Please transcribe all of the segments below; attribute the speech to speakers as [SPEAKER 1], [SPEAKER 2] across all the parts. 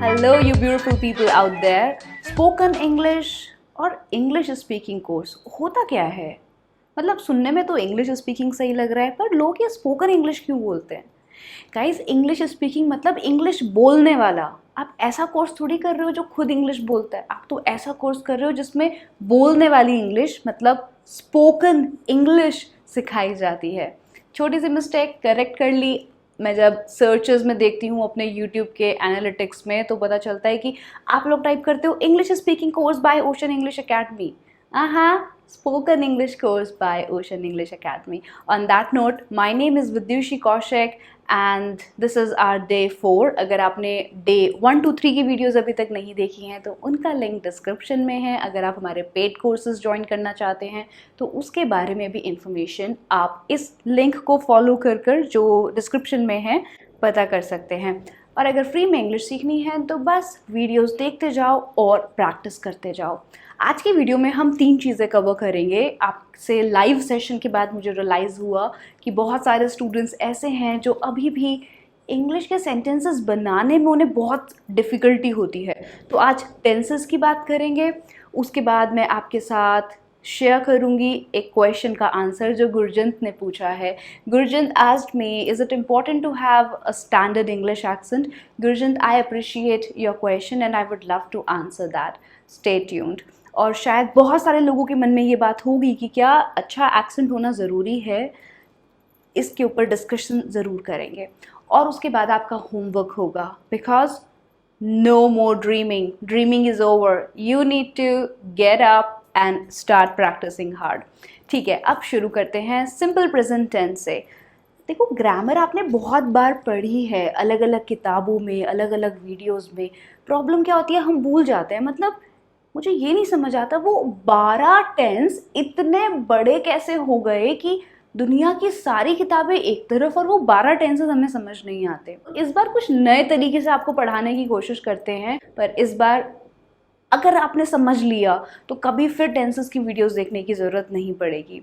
[SPEAKER 1] Hello, you beautiful people out there. Spoken English और English speaking course होता क्या है? मतलब सुनने में तो इंग्लिश स्पीकिंग सही लग रहा है, पर लोग ये स्पोकन इंग्लिश क्यों बोलते हैं? गाइस, इंग्लिश स्पीकिंग मतलब इंग्लिश बोलने वाला। आप ऐसा कोर्स थोड़ी कर रहे हो जो खुद इंग्लिश बोलता है, आप तो ऐसा कोर्स कर रहे हो जिसमें बोलने वाली इंग्लिश मतलब स्पोकन इंग्लिश सिखाई जाती है। छोटी सी मिस्टेक करेक्ट कर ली। मैं जब सर्चेस में देखती हूँ अपने यूट्यूब के एनालिटिक्स में, तो पता चलता है कि आप लोग टाइप करते हो English speaking course by Ocean English Academy. Spoken English course by Ocean English Academy. On that note, my name is Vidyushi Kaushik and this is our day 4. अगर आपने day 1 to 3 की वीडियोज़ अभी तक नहीं देखी हैं तो उनका लिंक डिस्क्रिप्शन में है। अगर आप हमारे पेड कोर्सेज ज्वाइन करना चाहते हैं तो उसके बारे में भी इंफॉर्मेशन आप इस लिंक को फॉलो कर जो डिस्क्रिप्शन में है पता कर सकते हैं। और अगर फ्री में इंग्लिश सीखनी है तो बस वीडियोस देखते जाओ और प्रैक्टिस करते जाओ। आज की वीडियो में हम 3 चीज़ें कवर करेंगे। आपसे लाइव सेशन के बाद मुझे रियलाइज़ हुआ कि बहुत सारे स्टूडेंट्स ऐसे हैं जो अभी भी इंग्लिश के सेंटेंसेस बनाने में उन्हें बहुत डिफ़िकल्टी होती है। तो आज टेंसेस की बात करेंगे, उसके बाद मैं आपके साथ शेयर करूंगी एक क्वेश्चन का आंसर जो गुरजंत ने पूछा है। Gurjant asked me, is it important to have a standard English accent? Gurjant, I appreciate your question and I would love to answer that. Stay tuned. और शायद बहुत सारे लोगों के मन में ये बात होगी कि क्या अच्छा एक्सेंट होना ज़रूरी है। इसके ऊपर डिस्कशन ज़रूर करेंगे और उसके बाद आपका होमवर्क होगा, because no more dreaming, dreaming is over, you need to get up and start practising hard. ठीक है, अब शुरू करते हैं सिंपल प्रेजेंट टेंस से। देखो, ग्रामर आपने बहुत बार पढ़ी है अलग अलग किताबों में, अलग अलग वीडियोस में। प्रॉब्लम क्या होती है, हम भूल जाते हैं। मतलब मुझे ये नहीं समझ आता वो 12 टेंस इतने बड़े कैसे हो गए कि दुनिया की सारी किताबें एक तरफ और वो 12 टेंसेस हमें समझ नहीं आते। इस बार कुछ नए तरीके से आपको पढ़ाने की कोशिश करते हैं, पर इस बार अगर आपने समझ लिया तो कभी फिर टेंसेस की वीडियोस देखने की ज़रूरत नहीं पड़ेगी।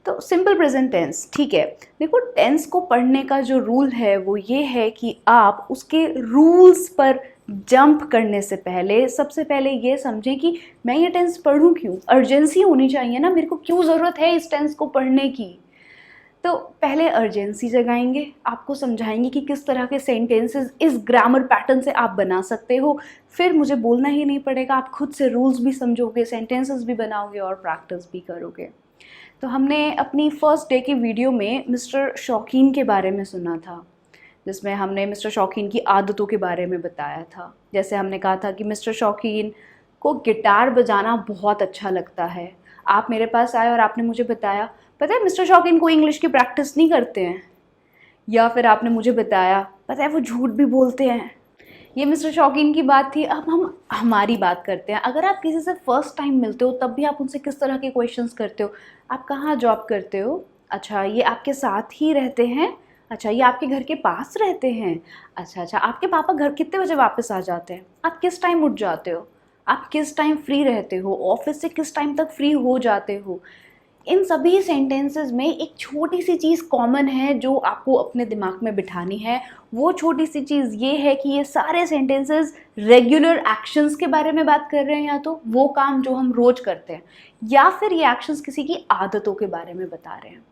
[SPEAKER 1] तो सिंपल प्रेजेंट टेंस, ठीक है। देखो, टेंस को पढ़ने का जो रूल है वो ये है कि आप उसके रूल्स पर जंप करने से पहले सबसे पहले ये समझें कि मैं ये टेंस पढ़ूं क्यों। अर्जेंसी होनी चाहिए ना, मेरे को क्यों ज़रूरत है इस टेंस को पढ़ने की। तो पहले अर्जेंसी जगाएंगे, आपको समझाएंगे कि किस तरह के सेंटेंसेस इस ग्रामर पैटर्न से आप बना सकते हो। फिर मुझे बोलना ही नहीं पड़ेगा, आप खुद से रूल्स भी समझोगे, सेंटेंसेस भी बनाओगे और प्रैक्टिस भी करोगे। तो हमने अपनी फर्स्ट डे की वीडियो में मिस्टर शौकीन के बारे में सुना था, जिसमें हमने मिस्टर शौकीन की आदतों के बारे में बताया था। जैसे हमने कहा था कि मिस्टर शौकीन को गिटार बजाना बहुत अच्छा लगता है। आप मेरे पास आए और आपने मुझे बताया, पता है मिस्टर शौकीन को इंग्लिश की प्रैक्टिस नहीं करते हैं। या फिर आपने मुझे बताया, पता है वो झूठ भी बोलते हैं। ये मिस्टर शौकीन की बात थी। अब हम हमारी बात करते हैं। अगर आप किसी से फर्स्ट टाइम मिलते हो तब भी आप उनसे किस तरह के क्वेश्चंस करते हो? आप कहाँ जॉब करते हो? अच्छा, ये आपके साथ ही रहते हैं? अच्छा, ये आपके घर के पास रहते हैं? अच्छा, आपके पापा घर कितने बजे वापस आ जाते हैं? आप किस टाइम उठ जाते हो? आप किस टाइम फ्री रहते हो? ऑफिस से किस टाइम तक फ्री हो जाते हो? इन सभी सेंटेंसेस में एक छोटी सी चीज़ कॉमन है जो आपको अपने दिमाग में बिठानी है। वो छोटी सी चीज़ ये है कि ये सारे सेंटेंसेस रेगुलर एक्शंस के बारे में बात कर रहे हैं, या तो वो काम जो हम रोज़ करते हैं, या फिर ये एक्शंस किसी की आदतों के बारे में बता रहे हैं।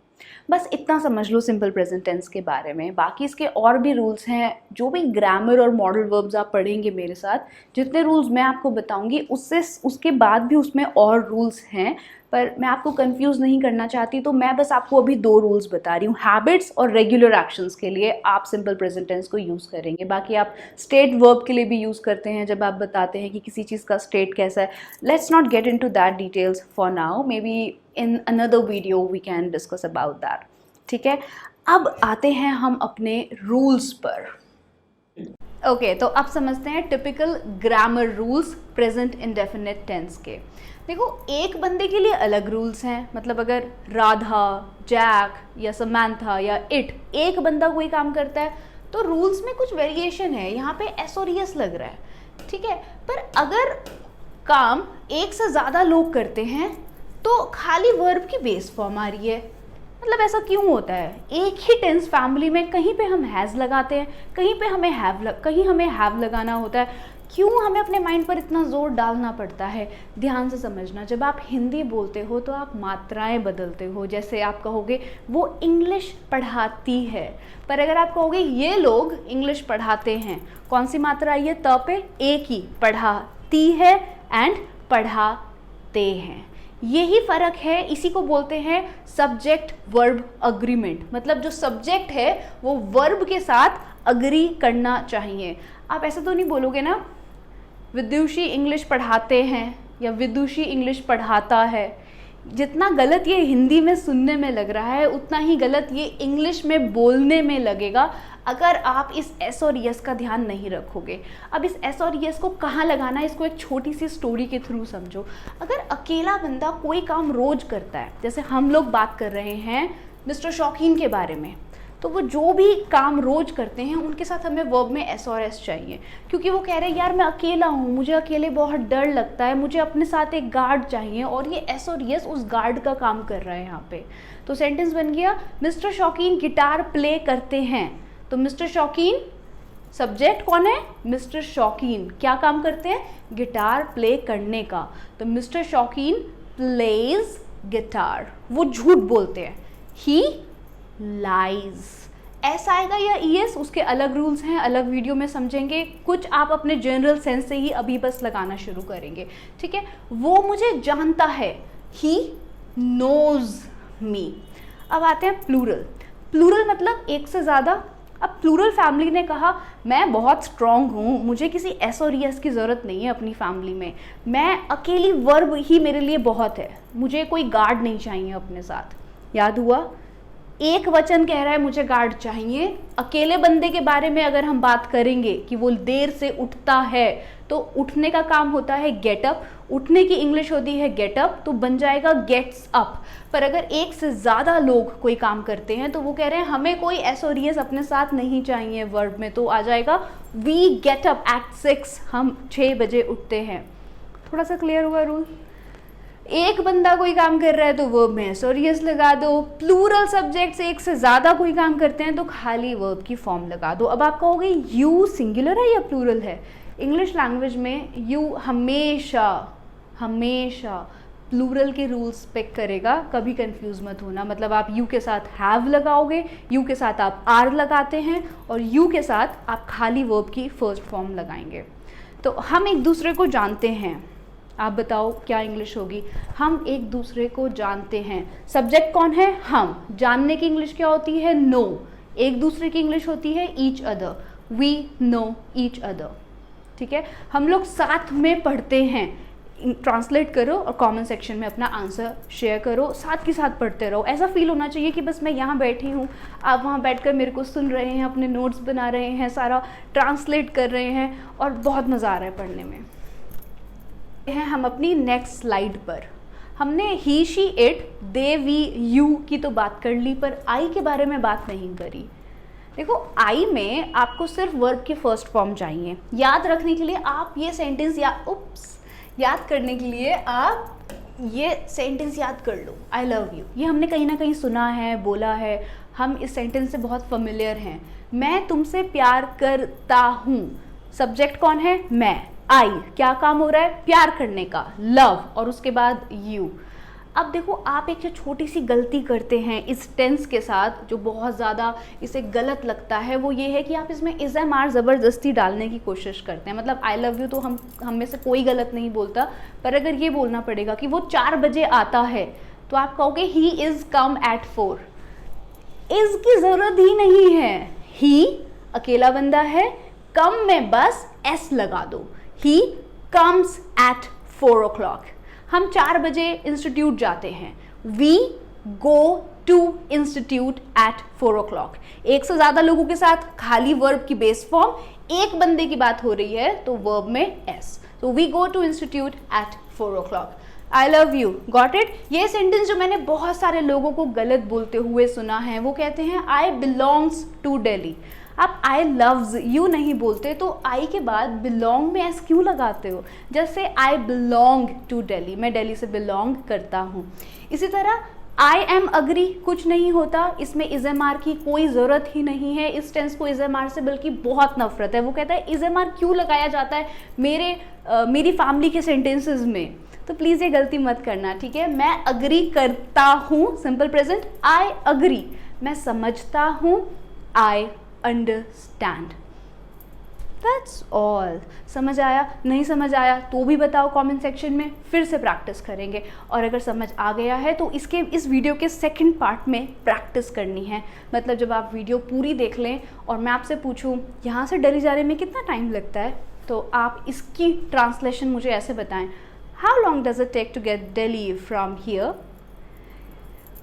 [SPEAKER 1] बस इतना समझ लो सिंपल प्रेजेंट टेंस के बारे में। बाकी इसके और भी रूल्स हैं। जो भी ग्रामर और मॉडल वर्ब्स आप पढ़ेंगे मेरे साथ, जितने रूल्स मैं आपको बताऊंगी उसके बाद भी उसमें और रूल्स हैं, पर मैं आपको कंफ्यूज नहीं करना चाहती, तो मैं बस आपको अभी 2 रूल्स बता रही हूँ। हैबिट्स और रेगुलर एक्शंस के लिए आप सिंपल प्रेजेंट टेंस को यूज़ करेंगे। बाकी आप स्टेट वर्ब के लिए भी यूज़ करते हैं जब आप बताते हैं कि किसी चीज़ का स्टेट कैसा है। Let's not get into that details for now, maybe in another video we can discuss about that. ठीक है, अब आते हैं हम अपने रूल्स पर। ओके, तो अब समझते हैं typical grammar rules present indefinite tense के। देखो, एक बंदे के लिए अलग रूल्स हैं। मतलब अगर राधा, जैक या समंथा या इट एक बंदा कोई काम करता है तो रूल्स में कुछ वेरिएशन है। यहाँ पे एस और यस लग रहा है, ठीक है। पर अगर काम एक से ज़्यादा लोग करते हैं तो खाली वर्ब की बेस फॉर्म आ रही है। मतलब ऐसा क्यों होता है? एक ही टेंस फैमिली में कहीं पे हम हैज़ लगाते हैं, कहीं पे हमें कहीं हमें हैव लगाना होता है। क्यों हमें अपने माइंड पर इतना ज़ोर डालना पड़ता है? ध्यान से समझना, जब आप हिंदी बोलते हो तो आप मात्राएं बदलते हो। जैसे आप कहोगे वो इंग्लिश पढ़ाती है, पर अगर आप कहोगे ये लोग इंग्लिश पढ़ाते हैं, कौन सी मात्रा आई है? त पे एक ही, पढ़ाती है एंड पढ़ाते हैं। यही फ़र्क है, इसी को बोलते हैं सब्जेक्ट वर्ब अग्रीमेंट। मतलब जो सब्जेक्ट है वो वर्ब के साथ अग्री करना चाहिए। आप ऐसा तो नहीं बोलोगे ना विदुषी इंग्लिश पढ़ाते हैं या विदुषी इंग्लिश पढ़ाता है। जितना गलत ये हिंदी में सुनने में लग रहा है उतना ही गलत ये इंग्लिश में बोलने में लगेगा अगर आप इस एस और यस का ध्यान नहीं रखोगे। अब इस एस और यस को कहाँ लगाना है, इसको एक छोटी सी स्टोरी के थ्रू समझो। अगर अकेला बंदा कोई काम रोज करता है, जैसे हम लोग बात कर रहे हैं मिस्टर शौकीन के बारे में, तो वो जो भी काम रोज करते हैं उनके साथ हमें वर्ब में एस और एस चाहिए, क्योंकि वो कह रहे हैं यार मैं अकेला हूँ, मुझे अकेले बहुत डर लगता है, मुझे अपने साथ एक गार्ड चाहिए, और ये एस और यस उस गार्ड का काम कर रहा है यहाँ पे। तो सेंटेंस बन गया मिस्टर शौकीन गिटार प्ले करते हैं। तो मिस्टर शौकीन, सब्जेक्ट कौन है? मिस्टर शौकीन। क्या काम करते हैं? गिटार प्ले करने का। तो मिस्टर शौकीन प्लेज गिटार। वो झूठ बोलते हैं, ही लाइज। एस आएगा या ईएस, उसके अलग रूल्स हैं, अलग वीडियो में समझेंगे। कुछ आप अपने जनरल सेंस से ही अभी बस लगाना शुरू करेंगे, ठीक है। वो मुझे जानता है, ही नोज मी। अब आते हैं प्लूरल। प्लूरल मतलब एक से ज़्यादा। अब प्लूरल फैमिली ने कहा मैं बहुत स्ट्रॉन्ग हूँ, मुझे किसी एस और यस की ज़रूरत नहीं है अपनी फैमिली में, मैं अकेली वर्ब ही मेरे लिए बहुत है, मुझे कोई गार्ड नहीं चाहिए अपने साथ। याद हुआ? एक वचन कह रहा है मुझे गार्ड चाहिए। अकेले बंदे के बारे में अगर हम बात करेंगे कि वो देर से उठता है, तो उठने का काम होता है गेट अप, उठने की इंग्लिश होती है गेट अप, तो बन जाएगा गेट्स अप। पर अगर एक से ज़्यादा लोग कोई काम करते हैं तो वो कह रहे हैं हमें कोई एस और यस अपने साथ नहीं चाहिए वर्ब में, तो आ जाएगा वी गेट अप एट 6, हम 6 बजे उठते हैं। थोड़ा सा क्लियर हुआ रूल? एक बंदा कोई काम कर रहा है तो वर्ब में एस और यस लगा दो। प्लूरल सब्जेक्ट से एक से ज़्यादा कोई काम करते हैं तो खाली वर्ब की फॉर्म लगा दो। अब आप कहोगे यू सिंगुलर है या प्लूरल है? इंग्लिश लैंग्वेज में यू हमेशा हमेशा प्लूरल के रूल्स पिक करेगा, कभी कंफ्यूज मत होना। मतलब आप यू के साथ हैव लगाओगे, यू के साथ आप आर लगाते हैं, और यू के साथ आप खाली वर्ब की फर्स्ट फॉर्म लगाएंगे। तो हम एक दूसरे को जानते हैं। आप बताओ क्या इंग्लिश होगी? हम एक दूसरे को जानते हैं। सब्जेक्ट कौन है? हम। जानने की इंग्लिश क्या होती है? नो। एक दूसरे की इंग्लिश होती है each other. We know each other, ठीक है। हम लोग साथ में पढ़ते हैं। ट्रांसलेट करो और कमेंट सेक्शन में अपना आंसर शेयर करो, साथ के साथ पढ़ते रहो। ऐसा फील होना चाहिए कि बस मैं यहाँ बैठी हूँ, आप वहाँ बैठकर मेरे को सुन रहे हैं, अपने नोट्स बना रहे हैं, सारा ट्रांसलेट कर रहे हैं, और बहुत मज़ा आ रहा है पढ़ने में। हैं हम अपनी नेक्स्ट स्लाइड पर। हमने he she it they we you की तो बात कर ली, पर आई के बारे में बात नहीं करी। देखो आई में आपको सिर्फ वर्ब की फर्स्ट फॉर्म चाहिए। याद रखने के लिए आप ये सेंटेंस याद करने के लिए आप ये सेंटेंस याद कर लो, आई लव यू। ये हमने कहीं ना कहीं सुना है, बोला है, हम इस सेंटेंस से बहुत फेमिलियर हैं। मैं तुमसे प्यार करता हूँ। सब्जेक्ट कौन है? मैं। आई, क्या काम हो रहा है? प्यार करने का, लव, और उसके बाद यू। अब देखो आप एक छोटी सी गलती करते हैं इस टेंस के साथ, जो बहुत ज़्यादा इसे गलत लगता है, वो ये है कि आप इसमें इज़ एम आर ज़बरदस्ती डालने की कोशिश करते हैं। मतलब आई लव यू तो हम में से कोई गलत नहीं बोलता, पर अगर ये बोलना पड़ेगा कि वो 4 बजे आता है, तो आप कहोगे he is come at 4। Is की ज़रूरत ही नहीं है, ही अकेला बंदा है, कम में बस एस लगा दो। He comes at 4 o'clock। हम 4 बजे इंस्टीट्यूट जाते हैं। We go to institute at 4 o'clock। एक से ज़्यादा लोगों के साथ खाली वर्ब की बेस फॉर्म, एक बंदे की बात हो रही है तो वर्ब में एस। तो we go to institute at 4 o'clock। I love you, got it. ये सेंटेंस जो मैंने बहुत सारे लोगों को गलत बोलते हुए सुना है, वो कहते हैं आई बिलोंग्स टू दिल्ली। आप आई लव्स यू नहीं बोलते तो आई के बाद बिलोंग में एस क्यों लगाते हो? जैसे आई बिलोंग टू दिल्ली, मैं दिल्ली से बिलोंग करता हूँ। इसी तरह आई एम अग्री कुछ नहीं होता, इसमें इज एम आर की कोई ज़रूरत ही नहीं है। इस टेंस को इज एम आर से बल्कि बहुत नफरत है। वो कहता है इज एम आर क्यों लगाया जाता है मेरी फैमिली के सेंटेंसेस में। तो प्लीज़ ये गलती मत करना, ठीक है। मैं अग्री करता हूँ, सिंपल प्रेजेंट, आई अग्री। मैं समझता हूँ, आई अंडरस्टैंड। That's all. समझ आया? नहीं समझ आया तो भी बताओ कमेंट सेक्शन में, फिर से प्रैक्टिस करेंगे। और अगर समझ आ गया है तो इस वीडियो के सेकंड पार्ट में प्रैक्टिस करनी है। मतलब जब आप वीडियो पूरी देख लें और मैं आपसे पूछूं यहाँ से दिल्ली जाने में कितना टाइम लगता है, तो आप इसकी ट्रांसलेशन मुझे ऐसे बताएं, how long does it take to get Delhi from here.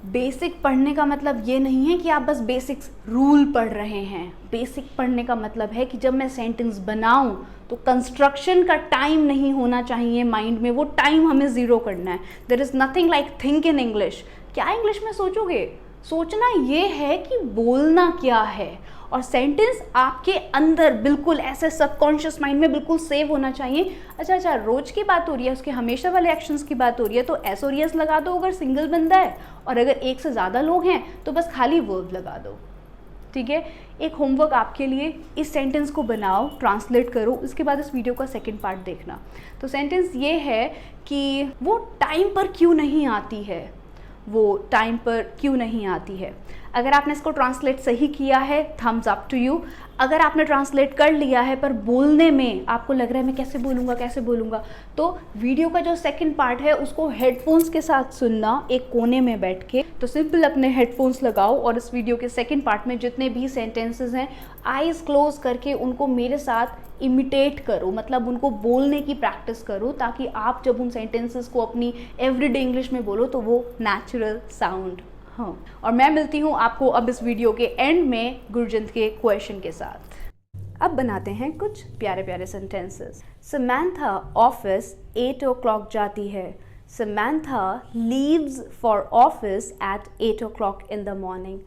[SPEAKER 1] Basic पढ़ने का मतलब ये नहीं है कि आप बस बेसिक्स रूल पढ़ रहे हैं। बेसिक पढ़ने का मतलब है कि जब मैं सेंटेंस बनाऊं तो कंस्ट्रक्शन का टाइम नहीं होना चाहिए माइंड में, वो टाइम हमें ज़ीरो करना है। There is nothing like think in English. क्या इंग्लिश में सोचोगे? सोचना ये है कि बोलना क्या है, और सेंटेंस आपके अंदर बिल्कुल ऐसे सबकॉन्शियस माइंड में बिल्कुल सेव होना चाहिए। अच्छा, रोज की बात हो रही है, उसके हमेशा वाले एक्शंस की बात हो रही है, तो एस और यस लगा दो अगर सिंगल बंदा है, और अगर एक से ज़्यादा लोग हैं तो बस खाली वर्ब लगा दो, ठीक है। एक होमवर्क आपके लिए, इस सेंटेंस को बनाओ, ट्रांसलेट करो, उसके बाद इस वीडियो का सेकंड पार्ट देखना। तो सेंटेंस ये है कि वो टाइम पर क्यों नहीं आती है, वो टाइम पर क्यों नहीं आती है। अगर आपने इसको ट्रांसलेट सही किया है, थम्स अप टू यू। अगर आपने ट्रांसलेट कर लिया है पर बोलने में आपको लग रहा है मैं कैसे बोलूँगा, तो वीडियो का जो सेकंड पार्ट है उसको हेडफोन्स के साथ सुनना, एक कोने में बैठ के। तो सिंपल अपने हेडफोन्स लगाओ और इस वीडियो के सेकंड पार्ट में जितने भी सेंटेंसेस हैं, आईज क्लोज करके उनको मेरे साथ इमिटेट करो, मतलब उनको बोलने की प्रैक्टिस करो, ताकि आप जब उन सेंटेंसेस को अपनी एवरीडे इंग्लिश में बोलो तो वो नेचुरल साउंड। हाँ, और मैं मिलती हूँ आपको अब इस वीडियो के एंड में गुरजंत के क्वेश्चन के साथ। अब बनाते हैं कुछ प्यारे प्यारे सेंटेंसेस। समंथा ऑफिस 8 o'clock जाती है। Samantha leaves for office at 8 o'clock in the morning.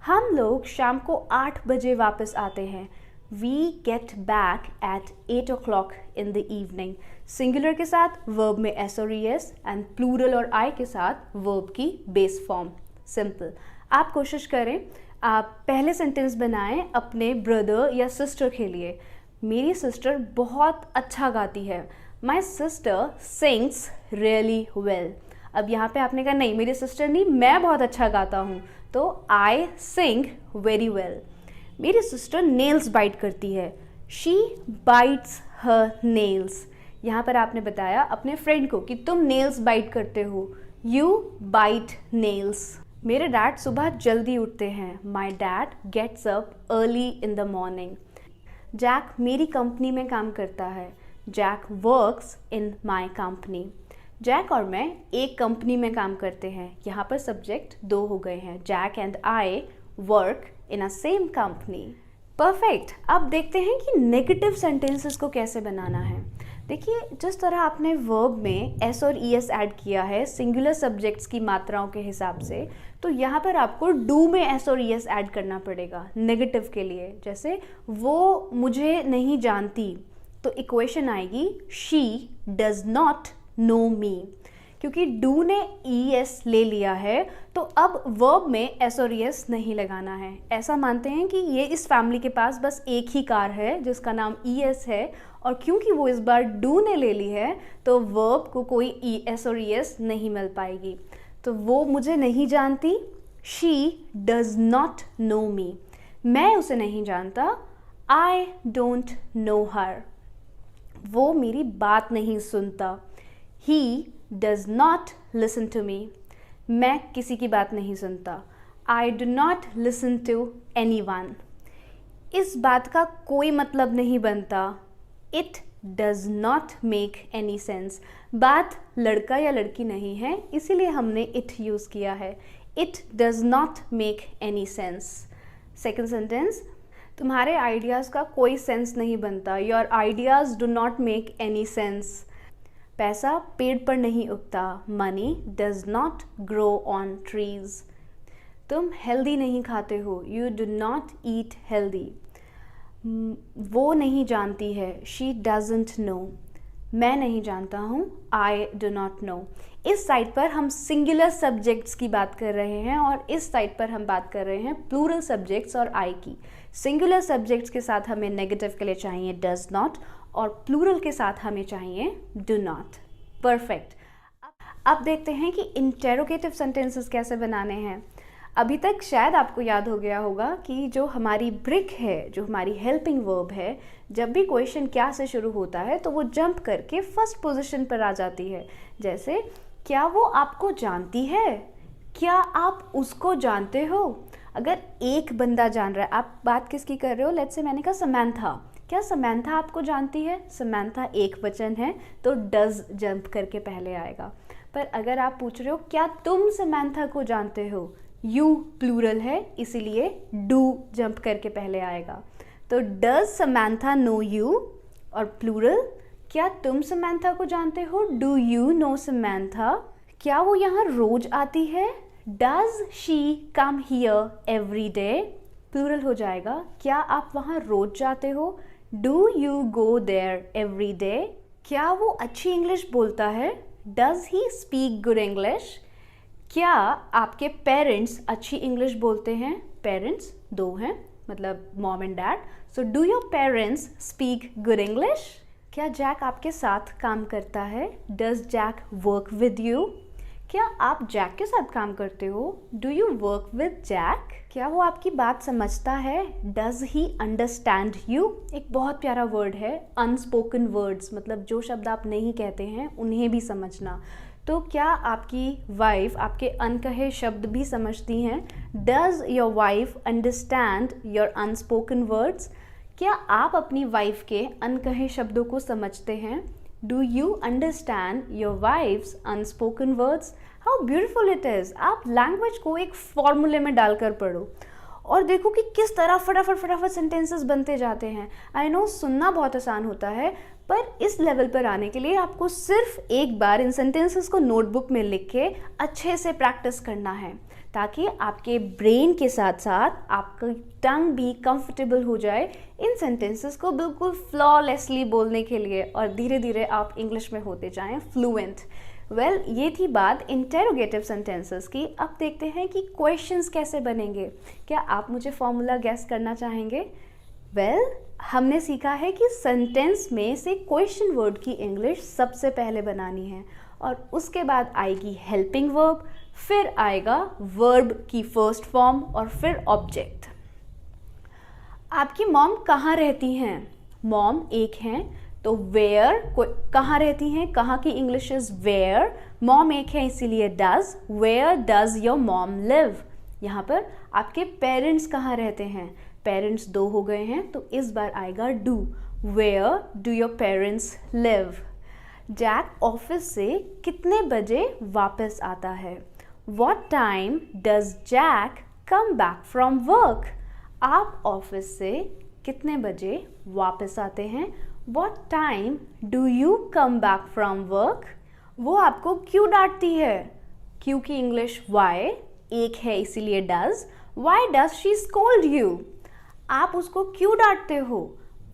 [SPEAKER 1] हम लोग शाम को 8 बजे वापस आते हैं। We get back at 8 o'clock in the evening। Singular के साथ वर्ब में एस और एस, एंड प्लूरल और आई के साथ वर्ब की बेस फॉर्म। सिंपल। आप कोशिश करें, आप पहले सेंटेंस बनाएं अपने ब्रदर या सिस्टर के लिए। मेरी सिस्टर बहुत अच्छा गाती है। My sister sings really well. अब यहाँ पे आपने कहा नहीं मेरी सिस्टर नहीं, मैं बहुत अच्छा गाता हूँ, तो आई सिंग वेरी वेल। मेरी सिस्टर नेल्स बाइट करती है। She bytes her nails. यहाँ पर आपने बताया अपने फ्रेंड को कि तुम नेल्स बाइट करते हो, यू बाइट नेल्स। मेरे डैड सुबह जल्दी उठते हैं। My dad gets up early in the morning. Jack मेरी कंपनी में काम करता है। Jack works in my company. Jack और मैं एक कंपनी में काम करते हैं। यहाँ पर सब्जेक्ट 2 हो गए हैं। Jack and I work in a same company. Perfect. अब देखते हैं कि नेगेटिव सेंटेंसेस को कैसे बनाना है। देखिए, जिस तरह आपने वर्ब में एस और ई एस ऐड किया है सिंगुलर सब्जेक्ट्स की मात्राओं के हिसाब से, तो यहाँ पर आपको डू में एस और ई एस ऐड करना पड़ेगा नेगेटिव के लिए। जैसे वो मुझे नहीं जानती, तो इक्वेशन आएगी शी डज नॉट नो मी। क्योंकि डू ने ई एस ले लिया है तो अब वर्ब में एस और एस नहीं लगाना है। ऐसा मानते हैं कि ये इस फैमिली के पास बस एक ही कार है जिसका नाम ई एस है, और क्योंकि वो इस बार डू ने ले ली है तो वर्ब को कोई ई एस और एस नहीं मिल पाएगी। तो वो मुझे नहीं जानती, शी डज नॉट नो मी। मैं उसे नहीं जानता, आई डोंट नो हर। वो मेरी बात नहीं सुनता, ही does not listen to me। मैं किसी की बात नहीं सुनता, I do not listen to anyone। इस बात का कोई मतलब नहीं बनता, it does not make any sense। बात लड़का या लड़की नहीं है, इसीलिए हमने it यूज़ किया है। It does not make any sense। Second sentence, तुम्हारे आइडियाज़ का कोई सेंस नहीं बनता, Your ideas do not make any sense। पैसा पेड़ पर नहीं उगता, money does not grow on trees. तुम हेल्दी नहीं खाते हो, you do not eat healthy. वो नहीं जानती है, शी डजंट नो। मैं नहीं जानता हूँ, आई डू नॉट नो। इस साइड पर हम सिंगुलर सब्जेक्ट्स की बात कर रहे हैं और इस साइड पर हम बात कर रहे हैं प्लूरल सब्जेक्ट्स और आई की। सिंगुलर सब्जेक्ट्स के साथ हमें नेगेटिव के लिए चाहिए डज नॉट और प्लूरल के साथ हमें चाहिए डू नॉट। परफेक्ट। अब देखते हैं कि इंटेरोगेटिव सेंटेंसेस कैसे बनाने हैं। अभी तक शायद आपको याद हो गया होगा कि जो हमारी ब्रिक है, जो हमारी हेल्पिंग वर्ब है, जब भी क्वेश्चन क्या से शुरू होता है तो वो जंप करके फर्स्ट पोजीशन पर आ जाती है। जैसे क्या वो आपको जानती है, क्या आप उसको जानते हो। अगर एक बंदा जान रहा है, आप बात किसकी कर रहे हो, लेट्स से मैंने कहा समैंथा, क्या समैंथा आपको जानती है। समैंथा एक वचन है तो डज जंप करके पहले आएगा। पर अगर आप पूछ रहे हो क्या तुम समैंथा को जानते हो, यू प्लूरल है इसीलिए डू जंप करके पहले आएगा। तो डज समैंथा नो यू, और प्लूरल क्या तुम समैंथा को जानते हो, डू यू नो समैंथा। क्या वो यहाँ रोज आती है, does she come here every day, plural हो जाएगा क्या आप वहाँ रोज जाते हो, do you go there every day. क्या वो अच्छी इंग्लिश बोलता है, does he speak good English. क्या आपके पेरेंट्स अच्छी इंग्लिश बोलते हैं, पेरेंट्स दो हैं मतलब mom and dad, so do your parents speak good English. क्या जैक आपके साथ काम करता है, does Jack work with you. क्या आप जैक के साथ काम करते हो, do you work with Jack. क्या वो आपकी बात समझता है, डज ही अंडरस्टैंड यू। एक बहुत प्यारा वर्ड है अनस्पोकन वर्ड्स, मतलब जो शब्द आप नहीं कहते हैं उन्हें भी समझना। तो क्या आपकी वाइफ आपके अनकहे शब्द भी समझती हैं, does your wife understand your unspoken words. क्या आप अपनी वाइफ के अनकहे शब्दों को समझते हैं, do you understand your wife's unspoken words. How beautiful it is. आप लैंग्वेज को एक फॉर्मूले में डालकर पढ़ो और देखो कि किस तरह फटाफट सेंटेंसेस बनते जाते हैं। आई नो सुनना बहुत आसान होता है, पर इस लेवल पर आने के लिए आपको सिर्फ एक बार इन सेंटेंसेस को नोटबुक में लिख के अच्छे से प्रैक्टिस करना है, ताकि आपके ब्रेन के साथ साथ आपका टंग भी कंफर्टेबल हो जाए इन सेंटेंसेस को बिल्कुल फ्लॉलेसली बोलने के लिए, और धीरे धीरे आप इंग्लिश में होते जाएं फ्लुएंट। वेल, ये थी बात इंटेरोगेटिव सेंटेंसेस की। अब देखते हैं कि क्वेश्चंस कैसे बनेंगे। क्या आप मुझे फॉर्मूला गेस करना चाहेंगे? वेल, हमने सीखा है कि सेंटेंस में से क्वेश्चन वर्ड की इंग्लिश सबसे पहले बनानी है और उसके बाद आएगी हेल्पिंग वर्ब, फिर आएगा वर्ब की फर्स्ट फॉर्म और फिर ऑब्जेक्ट। आपकी मॉम कहाँ रहती हैं? मॉम एक हैं तो वेयर, कहाँ रहती हैं, कहाँ की इंग्लिश इज वेयर। मॉम एक है इसीलिए does, where does your mom live. यहाँ पर आपके पेरेंट्स कहाँ रहते हैं? पेरेंट्स दो हो गए हैं तो इस बार आएगा do, where do your parents live. Jack office से कितने बजे वापस आता है? What time does Jack come back from work? आप ऑफिस से कितने बजे वापस आते हैं? What time do you come back from work? वो आपको क्यों डांटती है? क्यों की इंग्लिश why, एक है इसीलिए does. Why does she scold you? आप उसको क्यों डांटते हो?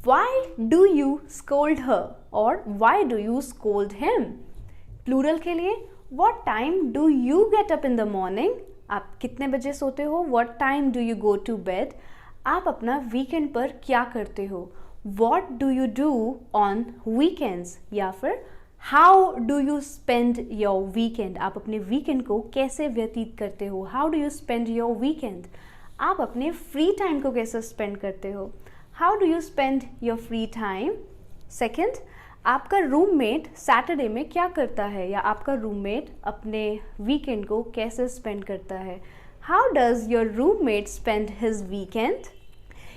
[SPEAKER 1] Why do you scold her? और why do you scold him? Plural के लिए What time do you get up in the morning? आप कितने बजे सोते हो? What time do you go to bed? आप अपना वीकेंड पर क्या करते हो? What do you do on weekends? या फिर How do you spend your weekend? आप अपने वीकेंड को कैसे व्यतीत करते हो? How do you spend your weekend? आप अपने फ्री टाइम को कैसे स्पेंड करते हो? How do you spend your free time? Second, आपका रूममेट सैटरडे में क्या करता है या आपका रूममेट अपने वीकेंड को कैसे स्पेंड करता है? How does your roommate spend his weekend?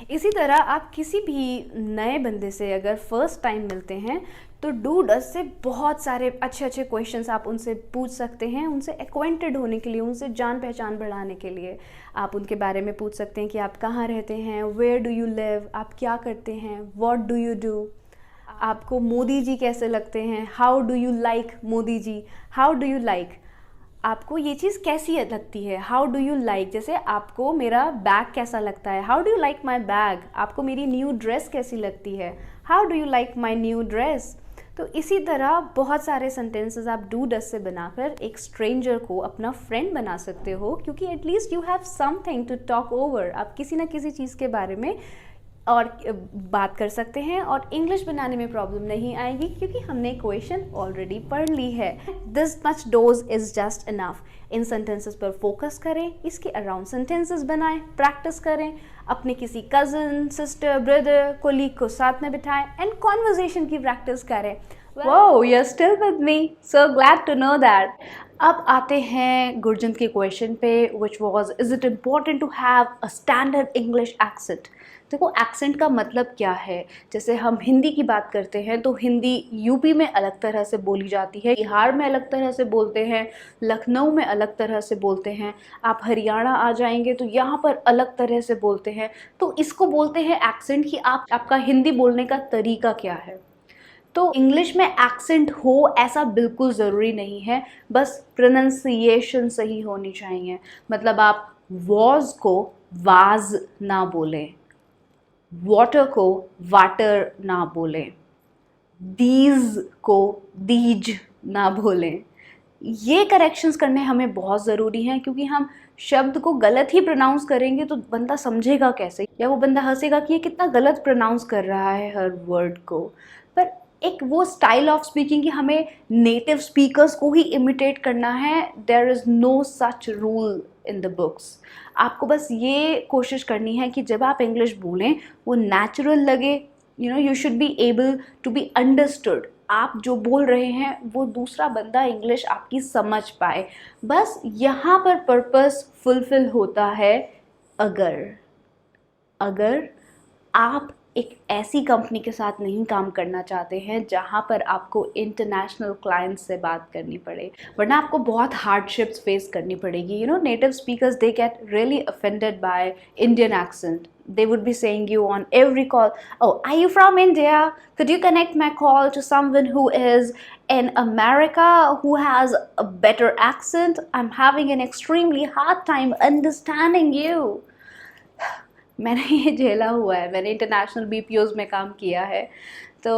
[SPEAKER 1] इसी तरह आप किसी भी नए बंदे से अगर फर्स्ट टाइम मिलते हैं तो डू डज से बहुत सारे अच्छे अच्छे क्वेश्चंस आप उनसे पूछ सकते हैं, उनसे एक्वेंटेड होने के लिए, उनसे जान पहचान बढ़ाने के लिए। आप उनके बारे में पूछ सकते हैं कि आप कहाँ रहते हैं, वेयर डू यू लिव, आप क्या करते हैं, व्हाट डू यू डू, आपको मोदी जी कैसे लगते हैं, how do you like Modi ji, how do you like, आपको ये चीज़ कैसी लगती है, हाउ डू यू लाइक, जैसे आपको मेरा बैग कैसा लगता है, how do you like my bag, आपको मेरी न्यू ड्रेस कैसी लगती है, how do you like my new dress. तो इसी तरह बहुत सारे सेंटेंसेस आप डू डस से बनाकर एक स्ट्रेंजर को अपना फ्रेंड बना सकते हो, क्योंकि at least you have something to talk over. आप किसी ना किसी चीज़ के बारे में और बात कर सकते हैं और इंग्लिश बनाने में प्रॉब्लम नहीं आएगी, क्योंकि हमने क्वेश्चन ऑलरेडी पढ़ ली है। This much dose is just enough. In sentences पर फोकस करें, इसके अराउंड सेंटेंसेस बनाएं, प्रैक्टिस करें, अपने किसी कज़न, सिस्टर, ब्रदर, कोलीग को साथ में बिठाएं एंड कॉन्वर्जेशन की प्रैक्टिस करें। Wow, you're still with me. So glad to know that. अब आते हैं गुरजन के क्वेश्चन पे, which was, is it important to have a standard English accent? देखो, एक्सेंट का मतलब क्या है। जैसे हम हिंदी की बात करते हैं तो हिंदी यूपी में अलग तरह से बोली जाती है, बिहार में अलग तरह से बोलते हैं, लखनऊ में अलग तरह से बोलते हैं, आप हरियाणा आ जाएंगे तो यहाँ पर अलग तरह से बोलते हैं। तो इसको बोलते हैं एक्सेंट, कि आपका हिंदी बोलने का तरीका क्या है। तो इंग्लिश में एक्सेंट हो ऐसा बिल्कुल ज़रूरी नहीं है, बस प्रोनंसिएशन सही होनी चाहिए। मतलब आप वॉज को वाज ना बोलें, वाटर को वाटर ना बोलें, दीज को दीज ना बोलें। ये करेक्शंस करने हमें बहुत ज़रूरी हैं, क्योंकि हम शब्द को गलत ही प्रोनाउंस करेंगे तो बंदा समझेगा कैसे, या वो बंदा हंसेगा कि ये कितना गलत प्रोनाउंस कर रहा है हर वर्ड को। पर एक वो स्टाइल ऑफ स्पीकिंग कि हमें नेटिव स्पीकर्स को ही इमिटेट करना है, there is no such rule in the books. आपको बस ये कोशिश करनी है कि जब आप इंग्लिश बोलें वो नेचुरल लगे, you should be able to be understood. आप जो बोल रहे हैं वो दूसरा बंदा इंग्लिश आपकी समझ पाए। बस यहाँ पर पर्पस फुलफिल होता है अगर आप एक ऐसी कंपनी के साथ नहीं काम करना चाहते हैं जहाँ पर आपको इंटरनेशनल क्लाइंट्स से बात करनी पड़े, वरना आपको बहुत हार्डशिप्स फेस करनी पड़ेगी। Native speakers, they get really offended by Indian accent. They would be saying you on every call, oh, are you from India? Could you connect my call to someone who is in America who has a better accent? I'm having an extremely hard time understanding you. मैंने ये झेला हुआ है, मैंने international BPOs में काम किया है। तो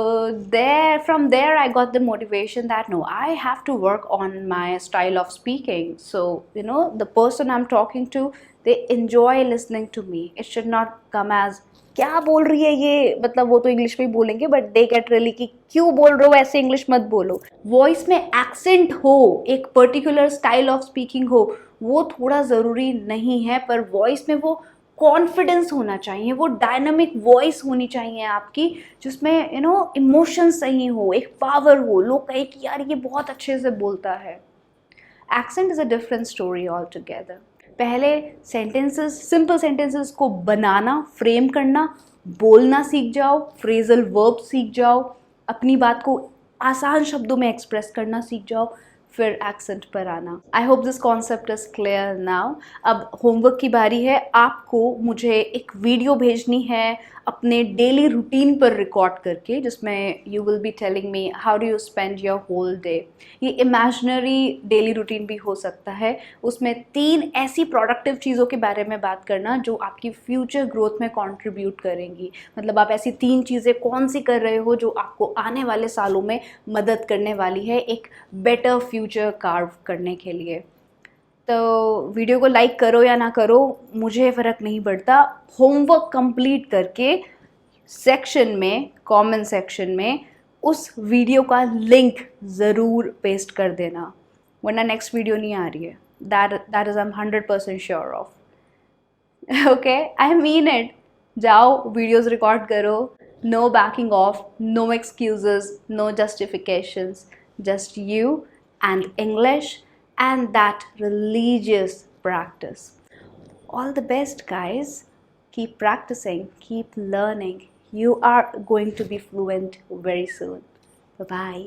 [SPEAKER 1] from there I got the motivation that no, I have to work on my style of speaking. So the person I'm talking to, they enjoy listening to me. It should not come as क्या बोल रही है ये, मतलब वो तो English में ही बोलेंगे, बट दे गेट रियली कि क्यों बोल रहे हो ऐसे, इंग्लिश मत बोलो। वॉइस में एक्सेंट हो, एक पर्टिकुलर स्टाइल ऑफ स्पीकिंग हो, वो थोड़ा ज़रूरी नहीं है, पर वॉइस में वो कॉन्फिडेंस होना चाहिए, वो डायनामिक वॉइस होनी चाहिए आपकी, जिसमें इमोशन सही हो, एक पावर हो, लोग कहे कि यार ये बहुत अच्छे से बोलता है। Accent is a different story all together. पहले सेंटेंसेस, सिंपल सेंटेंसेस को बनाना, फ्रेम करना, बोलना सीख जाओ, फ्रेजल वर्ब सीख जाओ, अपनी बात को आसान शब्दों में एक्सप्रेस करना सीख जाओ, फिर एक्सेंट पर आना। I hope this concept is clear now. अब होमवर्क की बारी है। आपको मुझे एक वीडियो भेजनी है अपने डेली रूटीन पर रिकॉर्ड करके, जिसमें you will be telling me how do you spend your whole day. ये इमेजिनरी डेली रूटीन भी हो सकता है। उसमें 3 ऐसी प्रोडक्टिव चीज़ों के बारे में बात करना जो आपकी फ्यूचर ग्रोथ में कंट्रीब्यूट करेंगी। मतलब आप ऐसी 3 चीज़ें कौन सी कर रहे हो जो आपको आने वाले सालों में मदद करने वाली है एक बेटर फ्यूचर कार्व करने के लिए। तो वीडियो को लाइक करो या ना करो, मुझे फ़र्क नहीं पड़ता। होमवर्क कंप्लीट करके सेक्शन में, कमेंट सेक्शन में उस वीडियो का लिंक ज़रूर पेस्ट कर देना, वरना नेक्स्ट वीडियो नहीं आ रही है। That is I am 100% sure of. Okay, I mean it. जाओ वीडियोज़ रिकॉर्ड करो, no backing off, no excuses, no justifications, just you and English and that religious practice. All the best, guys. Keep practicing, keep learning. You are going to be fluent very soon. Bye-bye.